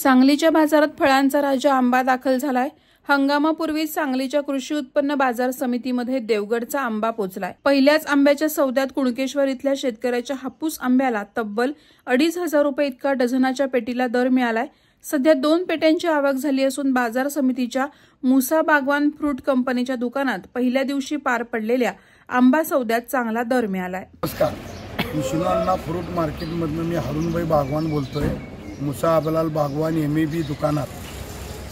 सांगलीच्या बाजारात फळांचा राजा आंबा दाखल झालाय। हंगामापूर्वी सांगलीच्या कृषी उत्पन्न बाजार समितीमध्ये देवगडचा आंबा पोहोचलाय। पहिल्याच आंब्याच्या सौद्यात कुणकेश्वर इथल्या शेतकऱ्याच्या हापूस आंब्याला तब्बल 2,500 रुपये इतका डझनाच्या पेटीला दर मिळालाय। सध्या 2 पेट्यांची आवक झाली असून बाजार समितीच्या मुसा बागवान फ्रूट कंपनीच्या दुकानात पहिल्या दिवशी पार पडलेल्या आंबा सौद्यात चांगला दर मिळालाय। नमस्कार, मी शिवअण्णा फ्रूट मार्केटमधून मी हरुणभाई बागवान बोलतोय। मुसा अबलाल बागवान MEB दुकानात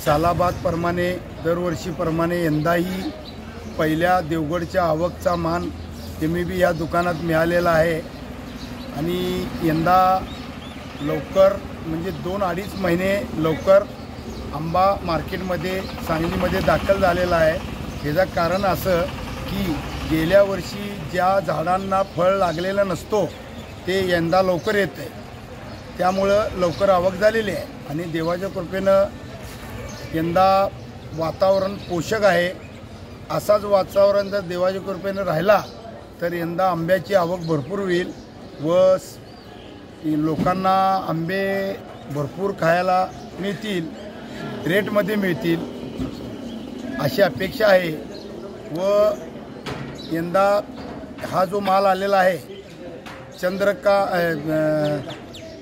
सालाबाद प्रमाणे दरवर्षीप्रमाणे यंदाही पहिल्या देवगडच्या आवकचा मान MEB या दुकानात मिळालेला आहे आणि यंदा लवकर म्हणजे 2-2.5 महिने लवकर आंबा मार्केटमध्ये सांगलीमध्ये दाखल झालेला आहे। याचं कारण असं की गेल्या वर्षी ज्या झाडांना फळ लागलेलं नसतो ते यंदा लवकर येते, त्यामुळं लवकर आवक झालेली आहे आणि देवाच्या कृपेनं यंदा वातावरण पोषक आहे। असाच वातावरण जर देवाच्या कृपेनं राहिला तर यंदा आंब्याची आवक भरपूर होईल व लोकांना आंबे भरपूर खायला मिळतील, रेटमध्ये मिळतील अशी अपेक्षा आहे। व यंदा हा जो माल आलेला आहे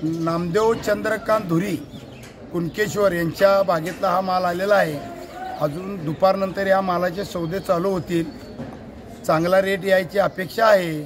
नामदेव चंद्रकांत धुरी कुणकेश्वर यांच्या बागेतला हा माल आलेला आहे। अजून दुपारनंतर या मालाचे सौदे चालू होतील, चांगला रेट यायची अपेक्षा आहे।